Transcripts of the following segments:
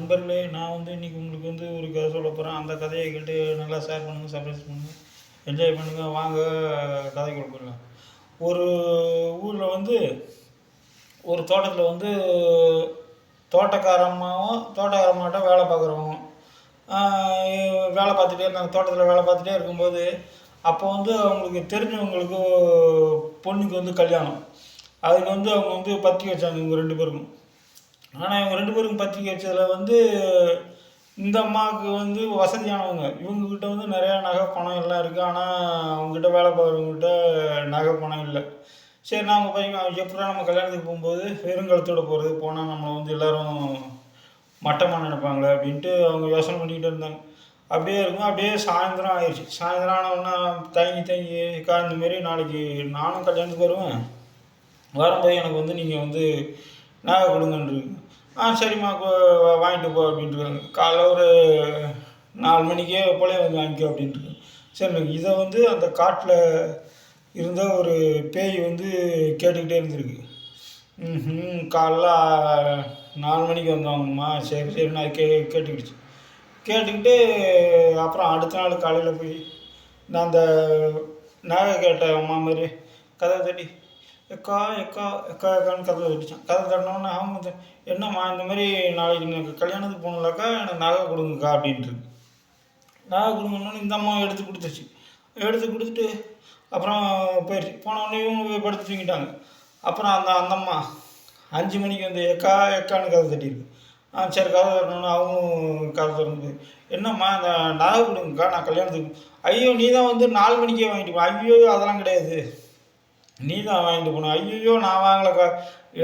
நண்பர்களே, நான் வந்து இன்றைக்கி உங்களுக்கு வந்து ஒரு கதை சொல்ல போகிறேன். அந்த கதையை கேட்டு நல்லா ஷேர் பண்ணுங்கள், சர்ப்ரைஸ் பண்ணுங்கள், என்ஜாய் பண்ணுங்கள். வாங்க கதைக்குள்ள போயிடலாம். ஒரு ஊரில் வந்து ஒரு தோட்டத்தில் வந்து தோட்டக்காரம்மாட்ட வேலை பார்க்குறவங்க வேலை பார்த்துட்டே இருந்தாங்க. தோட்டத்தில் வேலை பார்த்துட்டே இருக்கும்போது அப்போ வந்து அவங்களுக்கு தெரிஞ்சவங்களுக்கு பொண்ணுக்கு வந்து கல்யாணம். அதுக்கு வந்து அவங்க வந்து பத்திரிக்கை வச்சாங்க இவங்க 2 பேருக்கும். ஆனால் இவங்க 2 பேருக்கும் பத்திரிக்கை வச்சதில் வந்து இந்த அம்மாவுக்கு வந்து வசதியானவங்க. இவங்கக்கிட்ட வந்து நிறையா நகை பணம் எல்லாம் இருக்குது. ஆனால் அவங்ககிட்ட வேலை பார்க்குறவங்ககிட்ட நகை பணம் இல்லை. சரி, நாங்கள் பையன் எப்படா நம்ம கல்யாணத்துக்கு போகும்போது வெறுங்கலத்தோடு போகிறது, போனால் நம்மளை வந்து எல்லோரும் மட்டமாக நினைப்பாங்களே அப்படின்ட்டு அவங்க யோசனை பண்ணிக்கிட்டு இருந்தாங்க. அப்படியே இருக்கும். அப்படியே சாயந்தரம் ஆயிடுச்சு. சாயந்தரம் ஆனவுடனே தயங்கி இந்தமாரி நாளைக்கு நானும் கல்யாணத்துக்கு வருவேன், வரும்போது எனக்கு வந்து நீங்கள் வந்து நகை கொடுங்கன்றிருக்கு. சரிம்மா வாங்கிட்டு போ அப்படின்ட்டுருக்காங்க. காலைல ஒரு 4 மணிக்கே போலே வந்து வாங்கிக்கோ அப்படின்ட்டு. சரி, இதை வந்து அந்த காட்டில் இருந்த ஒரு பேய் வந்து கேட்டுக்கிட்டே இருந்திருக்கு. காலைல 4 மணிக்கு வந்தாங்கம்மா. சரி நான் கேட்டுக்கிட்டு அப்புறம் அடுத்த நாள் காலையில் போய் நான் அந்த நகை கேட்ட அம்மா மாதிரி கதவை தட்டி எக்கா எக்கா எக்கா எக்கான்னு கதவை தட்டிச்சான். கதவை தட்டினோடனே அவங்க என்னம்மா இந்த மாதிரி நாளைக்கு எனக்கு கல்யாணத்துக்கு போகணும்லக்கா, எனக்கு நகை கொடுங்கக்கா அப்படின்ட்டு. நகை கொடுங்கன்னு இந்த அம்மா எடுத்து கொடுத்துச்சு. எடுத்து கொடுத்துட்டு அப்புறம் போயிடுச்சு. போனோடனே இவங்க போய் படுத்து தூங்கிட்டாங்க. அப்புறம் அந்த அம்மா 5 மணிக்கு வந்து எக்கா எக்கான்னு கதவை தட்டியிருக்கு. சரி, கதவை திறந்தோன்னே அவங்களும் கதவை திறந்து என்னம்மா இந்த நகை கொடுங்கக்கா, நான் கல்யாணத்துக்கு. ஐயோ, நீ தான் வந்து 4 மணிக்கே வாங்கிட்டு போ. ஐயோ, அதெல்லாம் கிடையாது, நீ தான் வாங்கிட்டு போகணும். ஐயோ, நான் வாங்கலக்கா.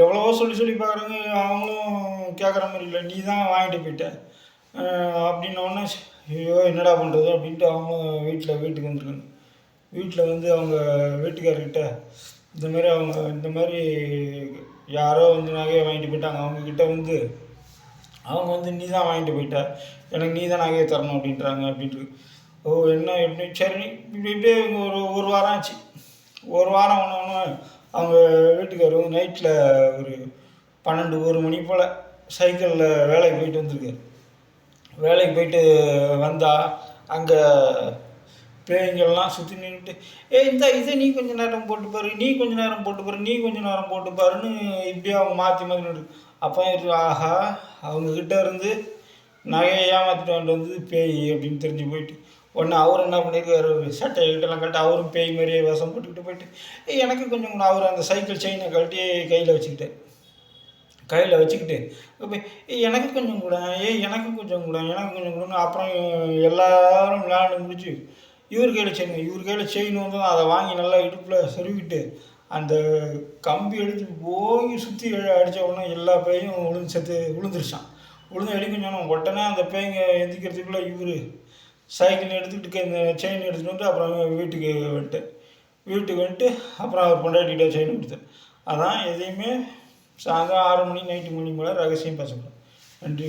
எவ்வளவோ சொல்லி பார்க்குறேங்க, அவங்களும் கேட்குற மாதிரி இல்லை, நீ தான் வாங்கிட்டு போயிட்ட அப்படின்னோடனே ஐயோ என்னடா பண்ணுறது அப்படின்ட்டு அவங்க வீட்டுக்கு வந்துருக்காங்க. வீட்டில் வந்து அவங்க வீட்டுக்காரர்கிட்ட இந்த மாதிரி யாரோ வந்து நகையை வாங்கிட்டு போயிட்டாங்க. அவங்கக்கிட்ட வந்து அவங்க வந்து நீ தான் வாங்கிட்டு போயிட்ட, எனக்கு நீ தான் நகையை தரணும் அப்படின்றாங்க அப்படின்ட்டு. என்ன எப்படி சரி இப்படியே ஒரு வாரம் ஆச்சு. ஒரு வாரம் ஒன்று அவங்க வீட்டுக்காரர் நைட்டில் ஒரு 12-1 மணி போல் சைக்கிளில் வேலைக்கு போயிட்டு வந்திருக்காரு. வேலைக்கு போயிட்டு வந்தால் அங்கே பேய்ங்கள்லாம் சுற்றி நின்றுட்டு இதை நீ கொஞ்சம் நேரம் போட்டுப்பாரு, நீ கொஞ்சம் நேரம் போட்டுப்பாரு, நீ கொஞ்சம் நேரம் போட்டுப்பாருன்னு இப்படியே அவங்க மாற்றி அப்போ ஆஹா, அவங்கக்கிட்ட இருந்து நகையை ஏமாற்றிட்டு வந்து பேய் அப்படின்னு தெரிஞ்சு போயிட்டு உடனே அவர் என்ன பண்ணியிருக்காரு, சட்டையை கிட்டலாம் கழட்டி அவரும் பேய் மாதிரியே வேஷம் போட்டுக்கிட்டு போயிட்டு எனக்கு கொஞ்சம் அவர் அந்த சைக்கிள் செயினை கழட்டி கையில் வச்சுக்கிட்டு எனக்கு கொஞ்சம் கூட எனக்கு கொஞ்சம் கொடுன்னு அப்புறம் எல்லாரும் விளையாண்டு முடிச்சு இவர் கையில் செயின் வந்து அதை வாங்கி நல்லா இடுப்பில் சொருவிட்டு அந்த கம்பி எடுத்து போய் சுற்றி அடித்த உடனே எல்லா பேயும் விழுந்துருச்சான். எடுக்க சொன்னோம். உடனே அந்த பேய்ங்க எந்திக்கிறதுக்குள்ளே இவர் சைக்கிள் எடுத்துக்கிட்டு இந்த செயின் எடுத்துகிட்டு வந்துட்டு அப்புறம் வீட்டுக்கு வந்துட்டு அப்புறம் அவர் பொண்டாட்டிகிட்ட செயின் கொடுத்தார். அதான் எதையுமே சாயந்தரம் 6 மணி நைட்டு மணி போல் ரகசியம் பேசக்கூடாது. நன்றி.